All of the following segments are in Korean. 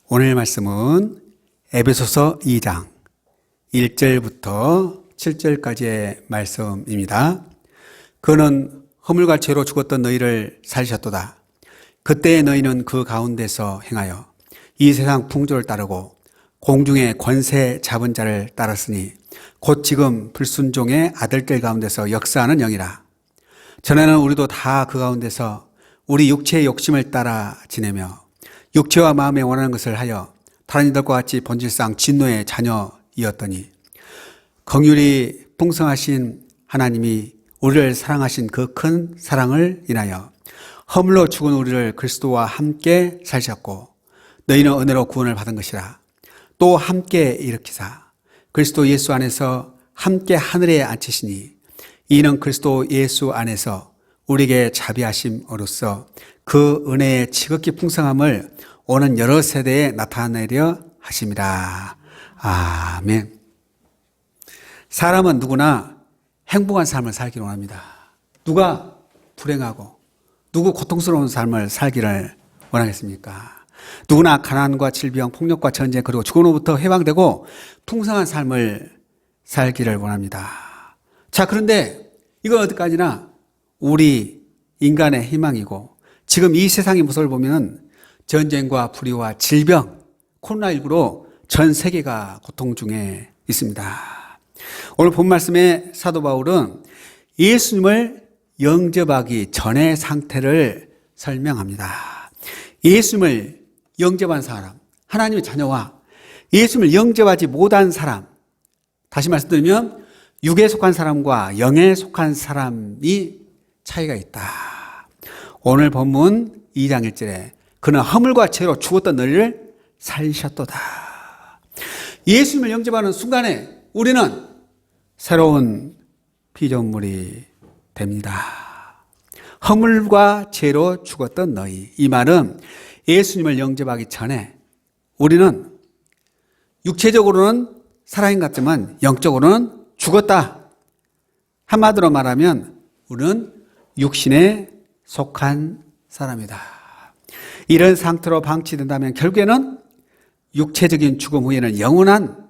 오늘 말씀은 에베소서 2장 1절부터 7절까지의 말씀입니다. 그는 허물과 죄로 죽었던 너희를 살리셨도다. 그때의 너희는 그 가운데서 행하여 이 세상 풍조를 따르고 공중의 권세 잡은 자를 따랐으니 곧 지금 불순종의 아들들 가운데서 역사하는 영이라. 전에는 우리도 다 그 가운데서 우리 육체의 욕심을 따라 지내며 육체와 마음에 원하는 것을 하여 다른 이들과 같이 본질상 진노의 자녀이었더니 긍휼이 풍성하신 하나님이 우리를 사랑하신 그 큰 사랑을 인하여 허물로 죽은 우리를 그리스도와 함께 살리셨고 너희는 은혜로 구원을 받은 것이라. 또 함께 일으키사 그리스도 예수 안에서 함께 하늘에 앉히시니 이는 그리스도 예수 안에서 우리에게 자비하심으로써 그 은혜의 지극히 풍성함을 오는 여러 세대에 나타내려 하심이라. 아멘. 사람은 누구나 행복한 삶을 살기를 원합니다. 누가 불행하고 누구 고통스러운 삶을 살기를 원하겠습니까? 누구나 가난과 질병, 폭력과 전쟁 그리고 죽음으로부터 해방되고 풍성한 삶을 살기를 원합니다. 자, 그런데 이건 어디까지나 우리 인간의 희망이고 지금 이 세상의 모습을 보면 전쟁과 불의와 질병, 코로나19로 전 세계가 고통 중에 있습니다. 오늘 본 말씀에 사도 바울은 예수님을 영접하기 전의 상태를 설명합니다. 예수님을 영접한 사람, 하나님의 자녀와 예수님을 영접하지 못한 사람, 다시 말씀드리면 육에 속한 사람과 영에 속한 사람이 차이가 있다. 오늘 본문 2장 1절에 그는 허물과 죄로 죽었던 너희를 살리셨도다. 예수님을 영접하는 순간에 우리는 새로운 피조물이 됩니다. 허물과 죄로 죽었던 너희. 이 말은 예수님을 영접하기 전에 우리는 육체적으로는 살아있는 것 같지만 영적으로는 죽었다. 한마디로 말하면 우리는 육신에 속한 사람이다. 이런 상태로 방치된다면 결국에는 육체적인 죽음 후에는 영원한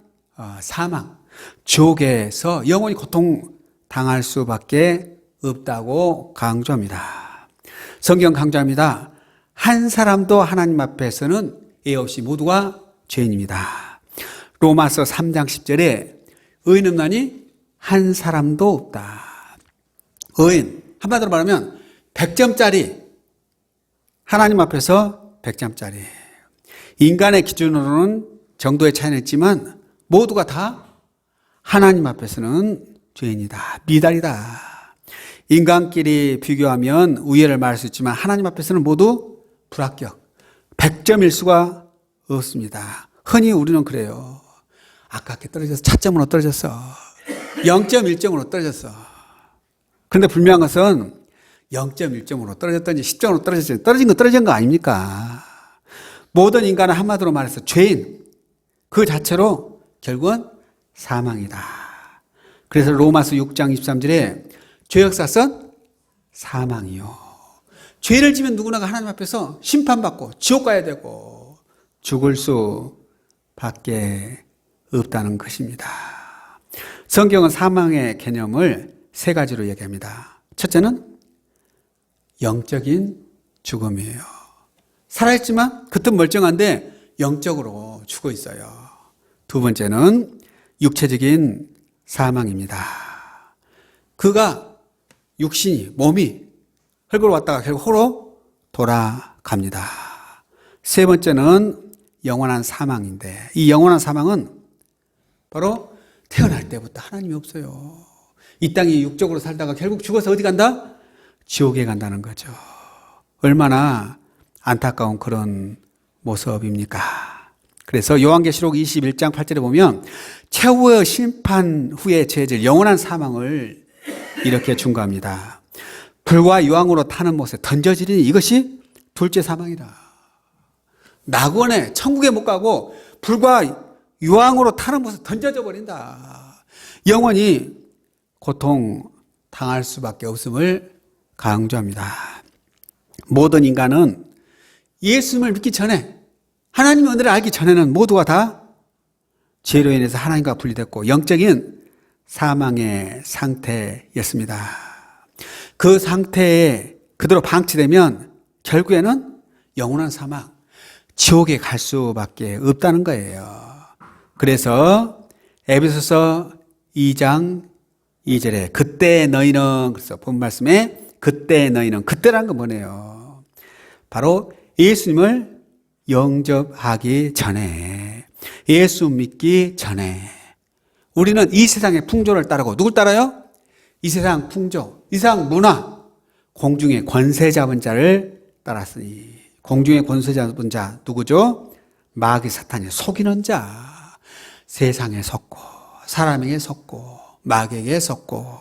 사망, 지옥에서 영원히 고통당할 수밖에 없다고 강조합니다. 성경 강조합니다. 한 사람도 하나님 앞에서는 예 없이 모두가 죄인입니다. 로마서 3장 10절에 의인 없나니 한 사람도 없다. 의인, 한마디로 말하면 100점짜리, 하나님 앞에서 100점짜리. 인간의 기준으로는 정도의 차이는 있지만 모두가 다 하나님 앞에서는 죄인이다. 미달이다. 인간끼리 비교하면 우위를 말할 수 있지만 하나님 앞에서는 모두 불합격. 100점일 수가 없습니다. 흔히 우리는 그래요. 아깝게 떨어졌어. 차점으로 떨어졌어. 0.1점으로 떨어졌어. 그런데 분명한 것은 0.1점으로 떨어졌든지 10점으로 떨어졌든지 떨어진 건 떨어진 거 아닙니까? 모든 인간은 한마디로 말해서 죄인. 그 자체로 결국은 사망이다. 그래서 로마서 6장 23절에 죄 역사선 사망이요. 죄를 지면 누구나가 하나님 앞에서 심판받고 지옥 가야 되고 죽을 수밖에 없다는 것입니다. 성경은 사망의 개념을 세 가지로 얘기합니다. 첫째는 영적인 죽음이에요. 살아있지만 그뜻 멀쩡한데 영적으로 죽어 있어요. 두 번째는 육체적인 사망입니다. 그가 육신이, 몸이 흙으로 왔다가 결국 홀로 돌아갑니다. 세 번째는 영원한 사망인데 이 영원한 사망은 바로 태어날 때부터 하나님이 없어요. 이 땅에 육적으로 살다가 결국 죽어서 어디 간다? 지옥에 간다는 거죠. 얼마나 안타까운 그런 모습입니까? 그래서 요한계시록 21장 8절에 보면 최후의 심판 후에 죄질 영원한 사망을 이렇게 중과합니다. 불과 유황으로 타는 못에 던져지리니 이것이 둘째 사망이다. 낙원에 천국에 못 가고 불과 유황으로 타는 못에 던져져 버린다. 영원히 고통 당할 수밖에 없음을 강조합니다. 모든 인간은 예수님을 믿기 전에 하나님의 은혜를 알기 전에는 모두가 다 죄로 인해서 하나님과 분리됐고 영적인 사망의 상태였습니다. 그 상태에 그대로 방치되면 결국에는 영원한 사망, 지옥에 갈 수밖에 없다는 거예요. 그래서 에베소서 2장 2절에 그때 너희는, 그래서 본 말씀에 그때 너희는, 그때라는 건 뭐네요? 바로 예수님을 영접하기 전에, 예수 믿기 전에 우리는 이 세상의 풍조를 따르고, 누굴 따라요? 이 세상 풍조, 이 세상 문화, 공중의 권세 잡은 자를 따랐으니, 공중의 권세 잡은 자 누구죠? 마귀 사탄이 속이는 자, 세상에 속고 사람에게 속고 마귀에게 속고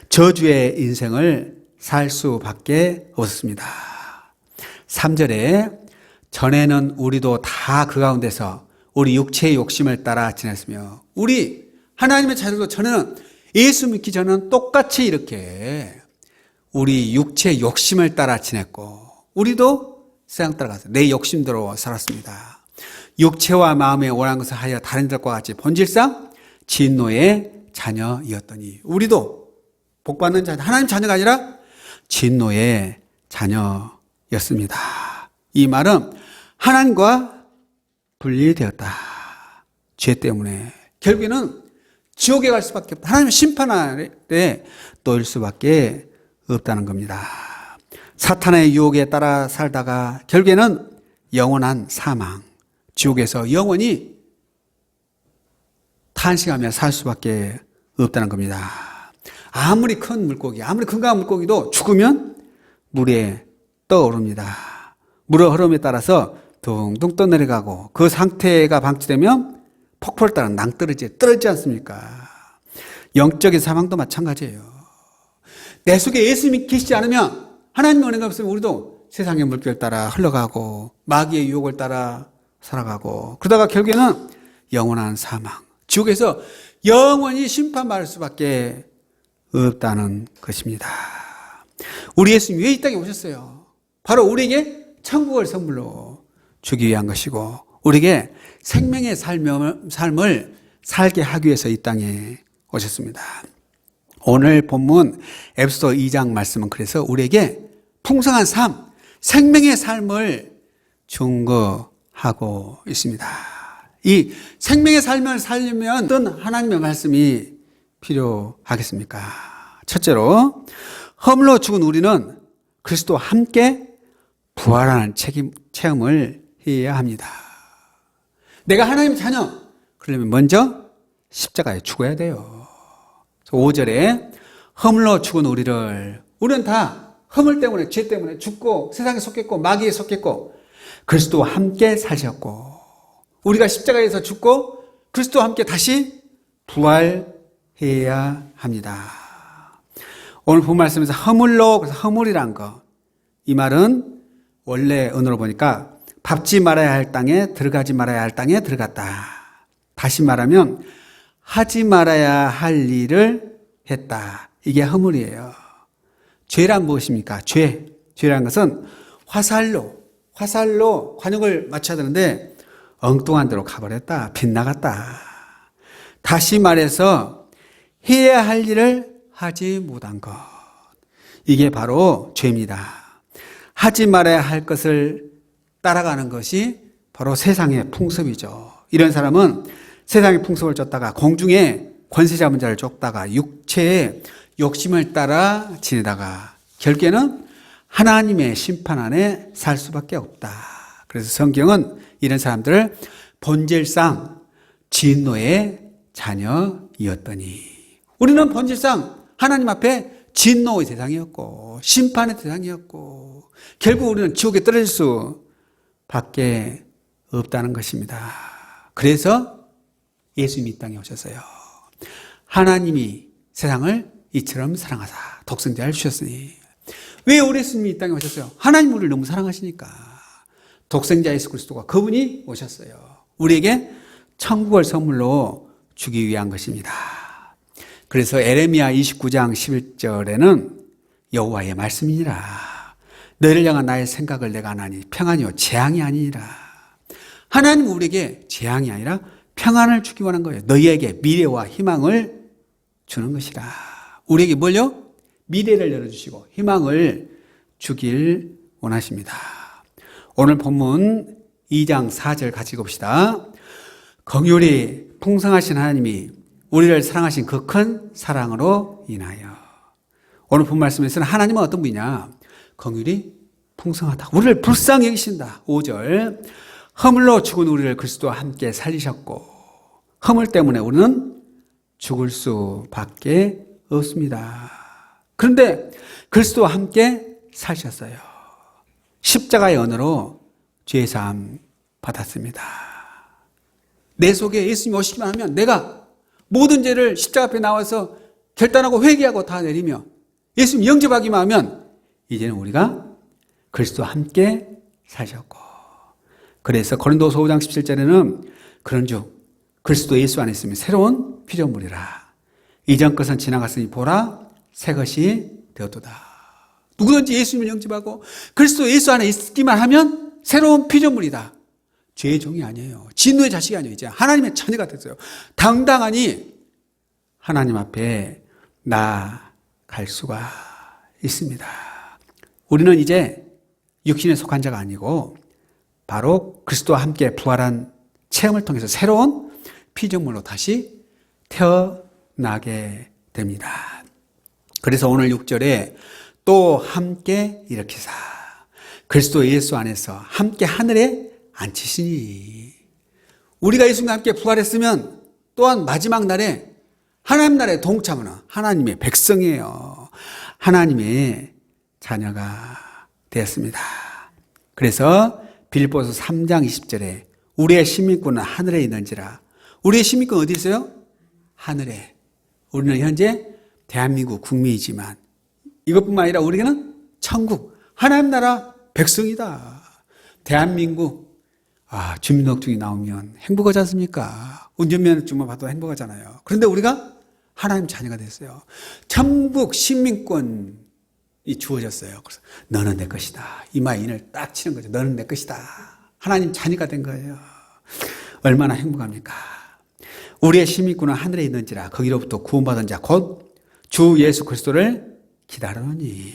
저주의 인생을 살 수밖에 없습니다. 3절에 전에는 우리도 다 그 가운데서 우리 육체의 욕심을 따라 지냈으며, 우리 하나님의 자녀도 전에는, 예수 믿기 전에는 똑같이 이렇게 우리 육체의 욕심을 따라 지냈고, 우리도 세상 따라가서 내 욕심대로 살았습니다. 육체와 마음에 원하는 것을 하여 다른 이들과 같이 본질상 진노의 자녀이었더니, 우리도 복받는 자녀, 하나님 자녀가 아니라 진노의 자녀였습니다. 이 말은 하나님과 분리되었다. 죄 때문에 결국에는 지옥에 갈 수밖에 없다. 하나님 심판 아래 놓일 수밖에 없다는 겁니다. 사탄의 유혹에 따라 살다가 결국에는 영원한 사망, 지옥에서 영원히 탄식하며 살 수밖에 없다는 겁니다. 아무리 큰 물고기, 아무리 건강한 물고기도 죽으면 물에 떠오릅니다. 물의 흐름에 따라서 둥둥 떠내려가고, 그 상태가 방치되면 폭포를 따라 떨어지지 않습니까? 영적인 사망도 마찬가지예요. 내 속에 예수님이 계시지 않으면, 하나님의 은혜가 없으면 우리도 세상의 물결 따라 흘러가고 마귀의 유혹을 따라 살아가고, 그러다가 결국에는 영원한 사망, 지옥에서 영원히 심판받을 수밖에 없다는 것입니다. 우리 예수님이 왜 이 땅에 오셨어요? 바로 우리에게 천국을 선물로 주기 위한 것이고, 우리에게 생명의 삶을 살게 하기 위해서 이 땅에 오셨습니다. 오늘 본문 에베소서 2장 말씀은 그래서 우리에게 풍성한 삶, 생명의 삶을 증거하고 있습니다. 이 생명의 삶을 살려면 어떤 하나님의 말씀이 필요하겠습니까? 첫째로, 허물로 죽은 우리는 그리스도와 함께 부활하는 체험을 해야 합니다. 내가 하나님 자녀, 그러려면 먼저 십자가에 죽어야 돼요. 5절에 허물로 죽은 우리는 다 허물 때문에, 죄 때문에 죽고 세상에 속했고 마귀에 속했고 그리스도와 함께 사셨고, 우리가 십자가에서 죽고 그리스도와 함께 다시 부활해야 합니다. 오늘 본 말씀에서 허물로, 그래서 허물이란 거, 이 말은 원래 언어로 보니까 밟지 말아야 할 땅에 들어가지 말아야 할 땅에 들어갔다. 다시 말하면 하지 말아야 할 일을 했다. 이게 허물이에요. 죄란 무엇입니까? 죄란 것은 화살로 관역을 맞춰야 되는데 엉뚱한 데로 가버렸다. 빗나갔다. 다시 말해서 해야 할 일을 하지 못한 것. 이게 바로 죄입니다. 하지 말아야 할 것을 따라가는 것이 바로 세상의 풍습이죠. 이런 사람은 세상의 풍습을 쫓다가, 공중에 권세 잡은 자를 쫓다가, 육체의 욕심을 따라 지내다가 결국에는 하나님의 심판 안에 살 수밖에 없다. 그래서 성경은 이런 사람들을 본질상 진노의 자녀이었더니, 우리는 본질상 하나님 앞에 진노의 대상이었고 심판의 대상이었고 결국 우리는 지옥에 떨어질 수밖에 없다는 것입니다. 그래서 예수님이 이 땅에 오셨어요. 하나님이 세상을 이처럼 사랑하사 독생자를 주셨으니. 왜 우리 예수님이 이 땅에 오셨어요? 하나님 우리를 너무 사랑하시니까 독생자 예수 그리스도가, 그분이 오셨어요. 우리에게 천국을 선물로 주기 위한 것입니다. 그래서 에레미야 29장 11절에는 여호와의 말씀이니라. 너희를 향한 나의 생각을 내가 아나니 평안이요 재앙이 아니니라. 하나님은 우리에게 재앙이 아니라 평안을 주기 원한 거예요. 너희에게 미래와 희망을 주는 것이라. 우리에게 뭘요? 미래를 열어주시고 희망을 주길 원하십니다. 오늘 본문 2장 4절 같이 읽읍시다. 긍휼이 풍성하신 하나님이 우리를 사랑하신 그 큰 사랑으로 인하여. 오늘 본 말씀에서는 하나님은 어떤 분이냐? 긍휼이 풍성하다. 우리를 불쌍히 여기신다. 5절. 허물로 죽은 우리를 그리스도와 함께 살리셨고 허물 때문에 우리는 죽을 수밖에 없습니다. 그런데 그리스도와 함께 사셨어요. 십자가의 언어로 죄사함 받았습니다. 내 속에 예수님이 오시기만 하면 내가 모든 죄를 십자가 앞에 나와서 결단하고 회개하고 다 내리며 예수님 영접하기만 하면 이제는 우리가 그리스도와 함께 사셨고, 그래서 고린도서 5장 17절에는 그런즉 그리스도 예수 안에 있으면 새로운 피조물이라. 이전 것은 지나갔으니 보라 새 것이 되었도다. 누구든지 예수님을 영접하고 그리스도 예수 안에 있기만 하면 새로운 피조물이다. 죄의 종이 아니에요. 진노의 자식이 아니에요. 이제 하나님의 자녀가 됐어요. 당당하니 하나님 앞에 나아갈 수가 있습니다. 우리는 이제 육신에 속한 자가 아니고 바로 그리스도와 함께 부활한 체험을 통해서 새로운 피조물로 다시 태어나게 됩니다. 그래서 오늘 6절에 또 함께 일으키사 그리스도 예수 안에서 함께 하늘에 앉히시니. 우리가 예수님과 함께 부활했으면 또한 마지막 날에 하나님 나라에 동참하는 하나님의 백성이에요. 하나님의 자녀가 되었습니다. 그래서 빌립보서 3장 20절에 우리의 시민권은 하늘에 있는지라. 우리의 시민권 어디 있어요? 하늘에. 우리는 현재 대한민국 국민이지만 이것뿐만 아니라 우리는 천국, 하나님 나라 백성이다. 대한민국 주민등록증이 나오면 행복하지 않습니까? 운전면허증만 봐도 행복하잖아요. 그런데 우리가 하나님 자녀가 됐어요. 천국 시민권이 주어졌어요. 그래서 너는 내 것이다. 이마에 인을 딱 치는 거죠. 너는 내 것이다. 하나님 자녀가 된 거예요. 얼마나 행복합니까? 우리의 시민권은 하늘에 있는지라 거기로부터 구원받은 자 곧 주 예수 그리스도를 기다리노니.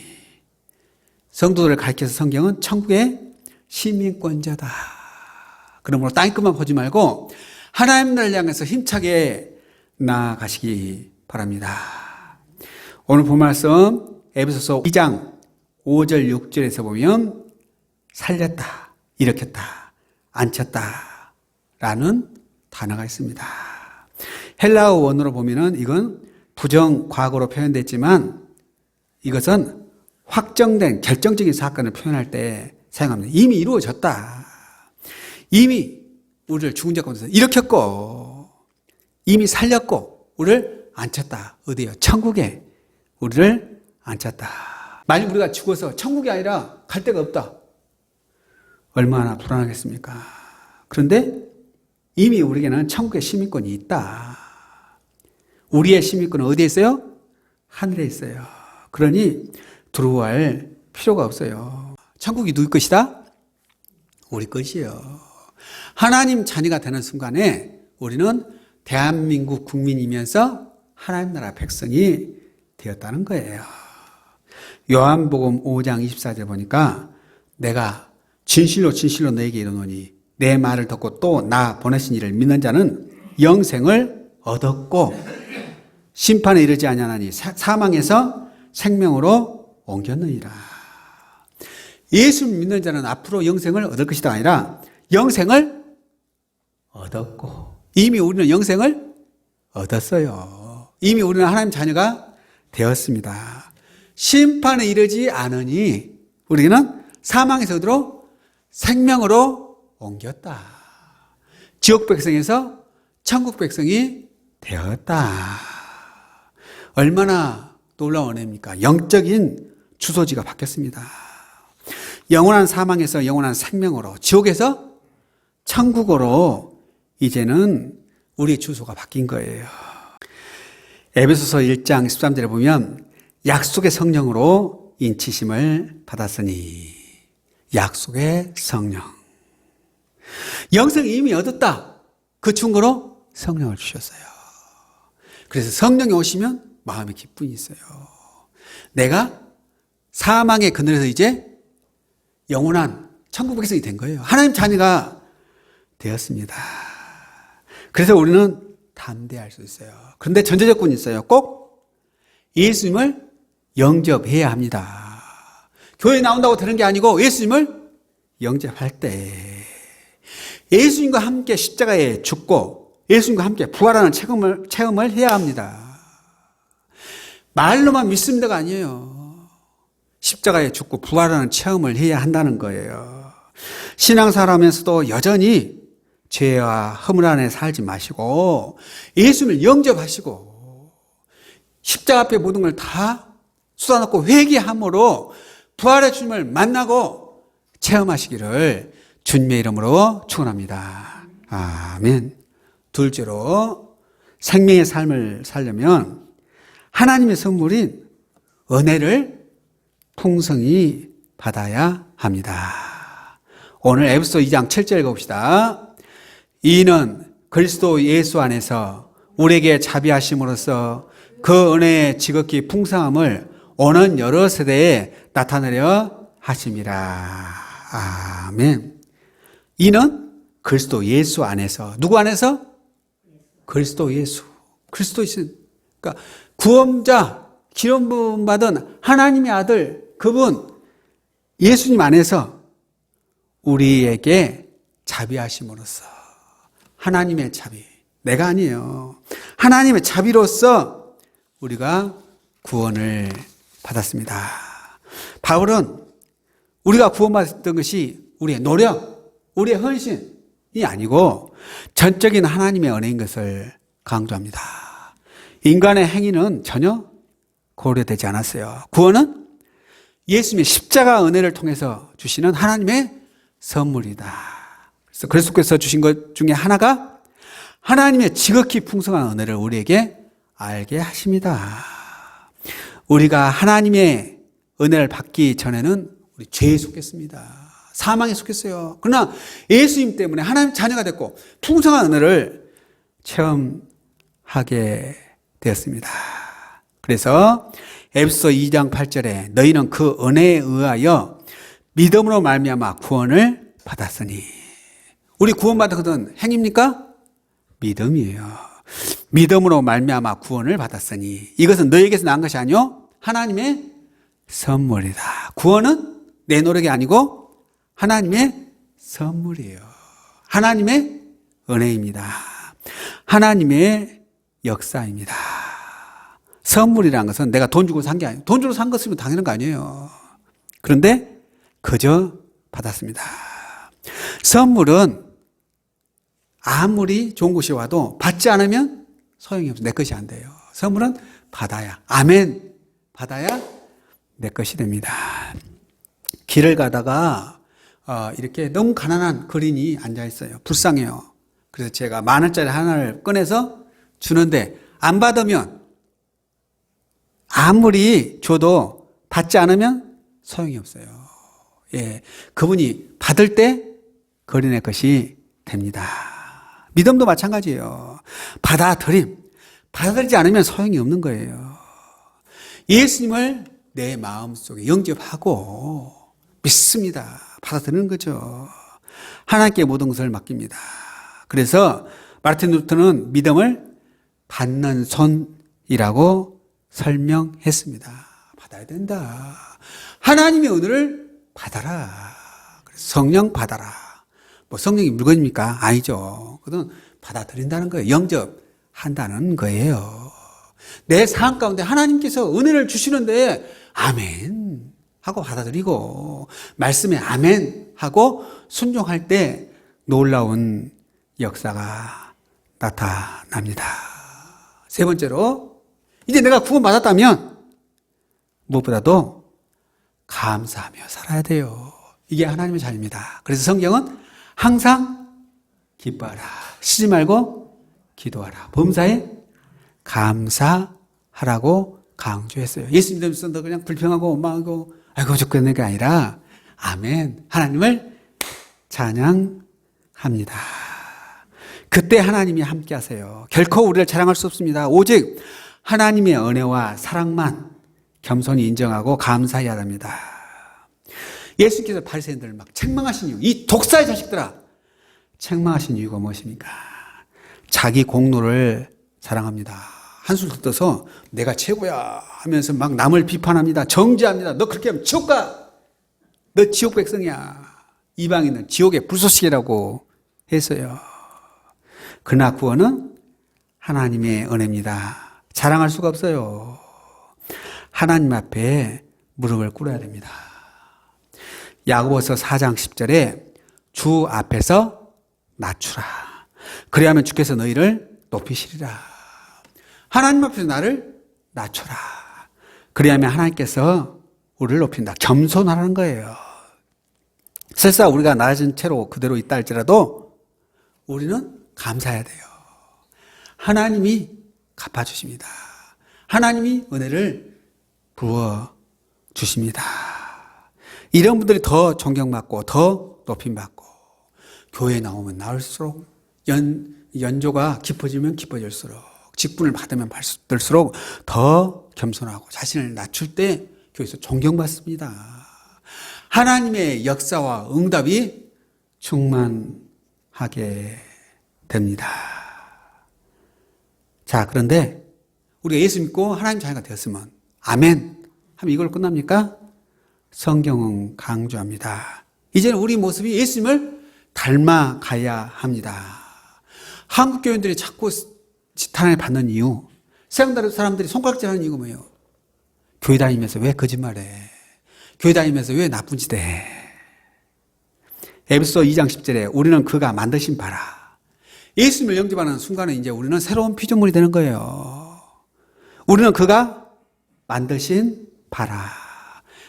성도들을 가르쳐서 성경은 천국의 시민권자다. 그러므로 땅의 것만 보지 말고 하나님 나라를 향해서 힘차게 나아가시기 바랍니다. 오늘 본 말씀 에베소서 2장 5절 6절에서 보면 살렸다, 일으켰다, 앉혔다 라는 단어가 있습니다. 헬라어 원어로 보면은 이건 부정 과거로 표현됐지만 이것은 확정된 결정적인 사건을 표현할 때 사용합니다. 이미 이루어졌다. 이미 우리를 죽은 자 가운데서 일으켰고 이미 살렸고 우리를 앉혔다. 어디요? 천국에 우리를 앉혔다. 만약 우리가 죽어서 천국이 아니라 갈 데가 없다. 얼마나 불안하겠습니까? 그런데 이미 우리에게는 천국의 시민권이 있다. 우리의 시민권은 어디에 있어요? 하늘에 있어요. 그러니 두려워할 필요가 없어요. 천국이 누구 것이다? 우리 것이에요. 하나님 자녀가 되는 순간에 우리는 대한민국 국민이면서 하나님 나라 백성이 되었다는 거예요. 요한복음 5장 24절 보니까 내가 진실로 진실로 너에게 이르노니 내 말을 듣고 또 나 보내신 이를 믿는 자는 영생을 얻었고 심판에 이르지 아니하나니 사망에서 생명으로 옮겼느니라. 예수를 믿는 자는 앞으로 영생을 얻을 것이다 아니라 영생을 얻었고 이미 우리는 영생을 얻었어요. 이미 우리는 하나님 자녀가 되었습니다. 심판에 이르지 않으니 우리는 사망에서 어디로? 생명으로 옮겼다. 지옥 백성에서 천국 백성이 되었다. 얼마나 놀라운 은혜입니까? 영적인 주소지가 바뀌었습니다. 영원한 사망에서 영원한 생명으로, 지옥에서 천국으로 이제는 우리의 주소가 바뀐 거예요. 에베소서 1장 13절에 보면 약속의 성령으로 인치심을 받았으니. 약속의 성령. 영생을 이미 얻었다. 그 증거로 성령을 주셨어요. 그래서 성령이 오시면 마음에 기쁨이 있어요. 내가 사망의 그늘에서 이제 영원한 천국 백성이 된 거예요. 하나님 자녀가 되었습니다. 그래서 우리는 담대할 수 있어요. 그런데 전제 조건이 있어요. 꼭 예수님을 영접해야 합니다. 교회에 나온다고 되는 게 아니고 예수님을 영접할 때 예수님과 함께 십자가에 죽고 예수님과 함께 부활하는 체험을 해야 합니다. 말로만 믿습니다가 아니에요. 십자가에 죽고 부활하는 체험을 해야 한다는 거예요. 신앙생활하면서도 여전히 죄와 허물 안에 살지 마시고 예수님을 영접하시고 십자가 앞에 모든 걸 다 쏟아놓고 회개함으로 부활의 주님을 만나고 체험하시기를 주님의 이름으로 축원합니다. 아멘. 둘째로 생명의 삶을 살려면 하나님의 선물인 은혜를 풍성히 받아야 합니다. 오늘 에베소 2장 7절 읽어봅시다. 이는 그리스도 예수 안에서 우리에게 자비하심으로써 그 은혜의 지극히 풍성함을 오는 여러 세대에 나타내려 하심이라. 아멘. 이는 그리스도 예수 안에서. 누구 안에서? 그리스도 예수. 그리스도 예수. 그러니까 구원자, 기름 부음 받은 하나님의 아들, 그분 예수님 안에서 우리에게 자비하심으로써. 하나님의 자비. 내가 아니에요. 하나님의 자비로서 우리가 구원을 받았습니다. 바울은 우리가 구원받았던 것이 우리의 노력, 우리의 헌신이 아니고 전적인 하나님의 은혜인 것을 강조합니다. 인간의 행위는 전혀 고려되지 않았어요. 구원은 예수님의 십자가 은혜를 통해서 주시는 하나님의 선물이다. 그래서 그리스도께서 주신 것 중에 하나가 하나님의 지극히 풍성한 은혜를 우리에게 알게 하십니다. 우리가 하나님의 은혜를 받기 전에는 우리 죄에 속했습니다. 사망에 속했어요. 그러나 예수님 때문에 하나님 자녀가 됐고 풍성한 은혜를 체험하게 되었습니다. 그래서 에베소 2장 8절에 너희는 그 은혜에 의하여 믿음으로 말미암아 구원을 받았으니. 우리 구원받은 것은 행입니까? 믿음이에요. 믿음으로 말미암아 구원을 받았으니 이것은 너에게서 난 것이 아니요 하나님의 선물이다. 구원은 내 노력이 아니고 하나님의 선물이에요. 하나님의 은혜입니다. 하나님의 역사입니다. 선물이라는 것은 내가 돈 주고 산 게 아니에요. 돈 주고 산 것이면 당연한 거 아니에요. 그런데 그저 받았습니다. 선물은 아무리 좋은 것이 와도 받지 않으면 소용이 없어요. 내 것이 안 돼요. 선물은 받아야, 아멘, 받아야 내 것이 됩니다. 길을 가다가 이렇게 너무 가난한 거린이 앉아있어요. 불쌍해요. 그래서 제가 10,000원짜리 하나를 꺼내서 주는데 안 받으면 아무리 줘도 받지 않으면 소용이 없어요. 예, 그분이 받을 때 거린의 것이 됩니다. 믿음도 마찬가지예요. 받아들이지 않으면 소용이 없는 거예요. 예수님을 내 마음속에 영접하고 믿습니다. 받아들이는 거죠. 하나님께 모든 것을 맡깁니다. 그래서 마르틴 루터는 믿음을 받는 손이라고 설명했습니다. 받아야 된다. 하나님의 은혜를 받아라. 그래서 성령 받아라. 뭐 성령이 물건입니까? 아니죠. 그건 받아들인다는 거예요. 영접한다는 거예요. 내 삶 가운데 하나님께서 은혜를 주시는데 아멘 하고 받아들이고 말씀에 아멘 하고 순종할 때 놀라운 역사가 나타납니다. 세 번째로 이제 내가 구원받았다면 무엇보다도 감사하며 살아야 돼요. 이게 하나님의 자유입니다. 그래서 성경은 항상 기뻐하라. 쉬지 말고 기도하라. 범사에 감사하라고 강조했어요. 예수 믿으면서 너 그냥 불평하고 원망하고 아이고 죽겠는 게 아니라 아멘. 하나님을 찬양하라. 합니다. 그때 하나님이 함께 하세요. 결코 우리를 자랑할 수 없습니다. 오직 하나님의 은혜와 사랑만 겸손히 인정하고 감사해야 합니다. 예수께서 바리새인들을 막 책망하신 이유, 이 독사의 자식들아, 책망하신 이유가 무엇입니까? 자기 공로를 자랑합니다. 한술 떠서 내가 최고야 하면서 막 남을 비판합니다. 정죄합니다. 너 그렇게 하면 지옥 가. 너 지옥 백성이야. 이방인은 지옥의 불쏘시개라고 했어요. 그러나 구원은 하나님의 은혜입니다. 자랑할 수가 없어요. 하나님 앞에 무릎을 꿇어야 됩니다. 야고보서 4장 10절에 주 앞에서 낮추라. 그리하면 주께서 너희를 높이시리라. 하나님 앞에서 나를 낮춰라. 그리하면 하나님께서 우리를 높인다. 겸손하라는 거예요. 설사 우리가 낮은 채로 그대로 있다 할지라도 우리는 감사해야 돼요. 하나님이 갚아주십니다. 하나님이 은혜를 부어주십니다. 이런 분들이 더 존경받고 더 높임받고 교회에 나오면 나올수록 연조가 깊어지면 깊어질수록 직분을 받으면 받을수록 더 겸손하고 자신을 낮출 때 교회에서 존경받습니다. 하나님의 역사와 응답이 충만하게 됩니다. 자, 그런데 우리가 예수 믿고 하나님 자녀가 되었으면 아멘 하면 이걸 끝납니까? 성경은 강조합니다. 이제는 우리 모습이 예수님을 닮아가야 합니다. 한국 교인들이 자꾸 지탄을 받는 이유, 세상 사람들이 손가락질하는 이유가 뭐예요? 교회 다니면서 왜 거짓말해? 교회 다니면서 왜 나쁜 짓 해? 에베소 2장 10절에 우리는 그가 만드신 바라. 예수님을 영접하는 순간에 이제 우리는 새로운 피조물이 되는 거예요. 우리는 그가 만드신 바라.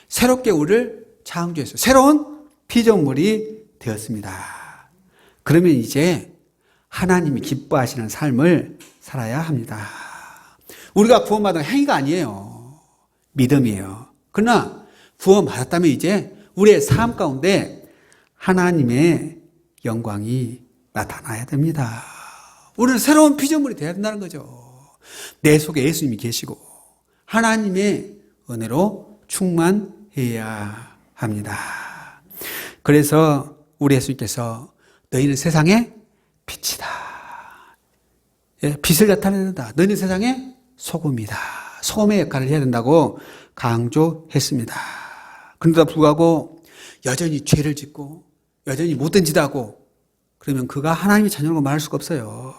새롭게 우리를 창조했어요. 새로운 피조물이 되었습니다. 그러면 이제 하나님이 기뻐하시는 삶을 살아야 합니다. 우리가 구원받은 행위가 아니에요. 믿음이에요. 그러나 구원받았다면 이제 우리의 삶 가운데 하나님의 영광이 나타나야 됩니다. 우리는 새로운 피조물이 되어야 된다는 거죠. 내 속에 예수님이 계시고 하나님의 은혜로 충만해야 합니다. 그래서 우리 예수님께서 너희는 세상의 빛이다. 예, 빛을 나타내야 된다. 너희는 세상의 소금이다. 소금의 역할을 해야 된다고 강조했습니다. 그런데도 불구하고 여전히 죄를 짓고 여전히 못된 짓 하고 그러면 그가 하나님의 자녀라고 말할 수가 없어요.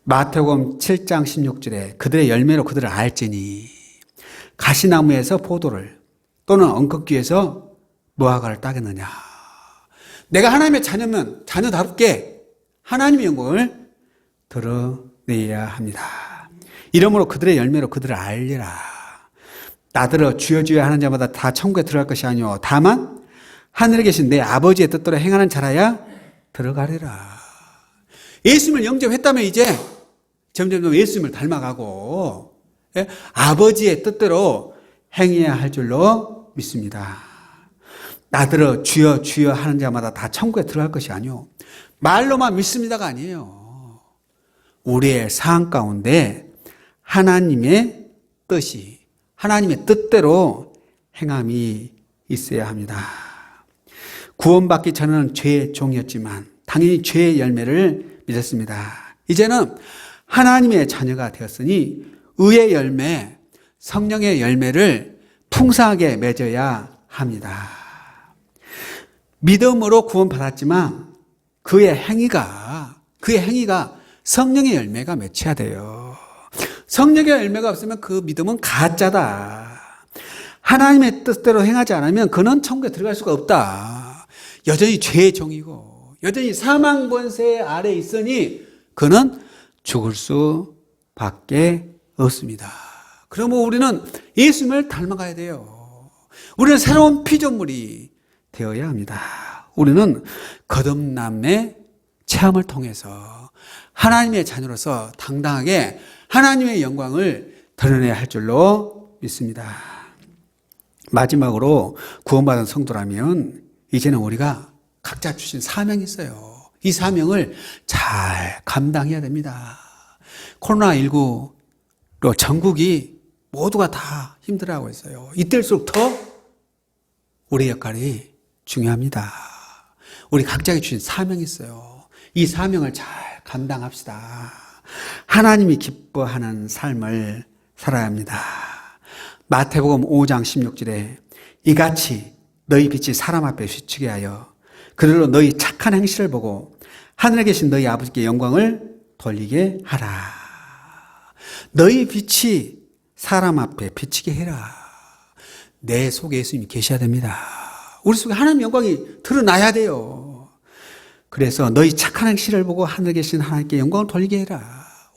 마태복음 7장 16절에 그들의 열매로 그들을 알지니 가시나무에서 포도를 또는 엉겅퀴에서 무화과를 따겠느냐. 내가 하나님의 자녀면 자녀답게 하나님의 영광을 드러내야 합니다. 이러므로 그들의 열매로 그들을 알리라. 나더러 주여 주여 하는 자마다 다 천국에 들어갈 것이 아니오 다만 하늘에 계신 내 아버지의 뜻대로 행하는 자라야 들어가리라. 예수님을 영접했다면 이제 점점 예수님을 닮아가고 아버지의 뜻대로 행해야 할 줄로 믿습니다. 나더러 주여 주여 하는 자마다 다 천국에 들어갈 것이 아니오. 말로만 믿습니다가 아니에요. 우리의 삶 가운데 하나님의 뜻이 하나님의 뜻대로 행함이 있어야 합니다. 구원받기 전에는 죄의 종이었지만 당연히 죄의 열매를 맺었습니다. 이제는 하나님의 자녀가 되었으니 의의 열매, 성령의 열매를 풍성하게 맺어야 합니다. 믿음으로 구원받았지만 그의 행위가 성령의 열매가 맺혀야 돼요. 성령의 열매가 없으면 그 믿음은 가짜다. 하나님의 뜻대로 행하지 않으면 그는 천국에 들어갈 수가 없다. 여전히 죄의 종이고 여전히 사망 권세 아래 있으니 그는 죽을 수밖에 없습니다. 그러면 우리는 예수님을 닮아가야 돼요. 우리는 새로운 피조물이 되어야 합니다. 우리는 거듭남의 체험을 통해서 하나님의 자녀로서 당당하게 하나님의 영광을 드러내야 할 줄로 믿습니다. 마지막으로 구원받은 성도라면 이제는 우리가 각자 주신 사명이 있어요. 이 사명을 잘 감당해야 됩니다. 코로나19로 전국이 모두가 다 힘들어하고 있어요. 이때일수록 더 우리 역할이 중요합니다. 우리 각자에게 주신 사명이 있어요. 이 사명을 잘 감당합시다. 하나님이 기뻐하는 삶을 살아야 합니다. 마태복음 5장 16절에 이같이 너희 빛이 사람 앞에 비추게 하여 그들로 너희 착한 행실을 보고 하늘에 계신 너희 아버지께 영광을 돌리게 하라. 너희 빛이 사람 앞에 비치게 해라. 내 속에 예수님이 계셔야 됩니다. 우리 속에 하나님 영광이 드러나야 돼요. 그래서 너희 착한 행실을 보고 하늘에 계신 하나님께 영광을 돌리게 해라.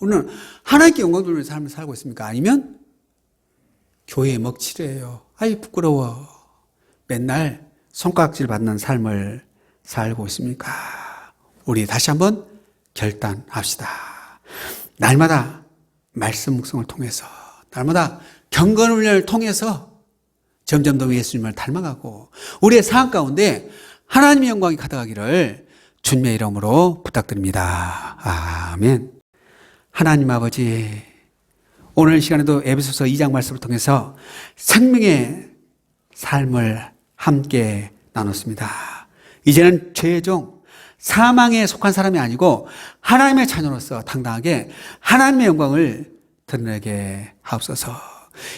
우리는 하나님께 영광 돌리는 삶을 살고 있습니까? 아니면 교회의 먹칠이에요. 아이 부끄러워. 맨날 손가락질 받는 삶을 살고 있습니까? 우리 다시 한번 결단합시다. 날마다 말씀 묵상을 통해서, 날마다 경건 훈련을 통해서 점점 더 예수님을 닮아가고 우리의 삶 가운데 하나님의 영광이 가득하기를 주님의 이름으로 부탁드립니다. 아멘. 하나님 아버지, 오늘 시간에도 에베소서 2장 말씀을 통해서 생명의 삶을 함께 나눴습니다. 이제는 최종 사망에 속한 사람이 아니고 하나님의 자녀로서 당당하게 하나님의 영광을 드러내게 하옵소서.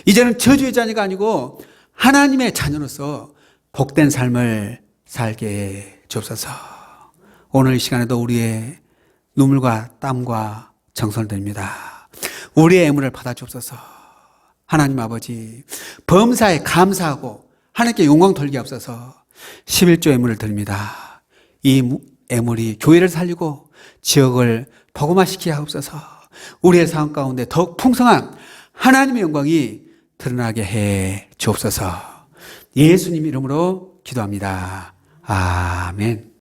이제는 저주의 자녀가 아니고 하나님의 자녀로서 복된 삶을 살게 주옵소서. 오늘 이 시간에도 우리의 눈물과 땀과 정성을 드립니다. 우리의 애물을 받아 주옵소서. 하나님 아버지, 범사에 감사하고 하나님께 영광 돌리게 하옵소서. 11조 애물을 드립니다. 이 애물이 교회를 살리고 지역을 복음화시키게 하옵소서. 우리의 삶 가운데 더욱 풍성한 하나님의 영광이 드러나게 해 주옵소서. 예수님 이름으로 기도합니다. 아멘.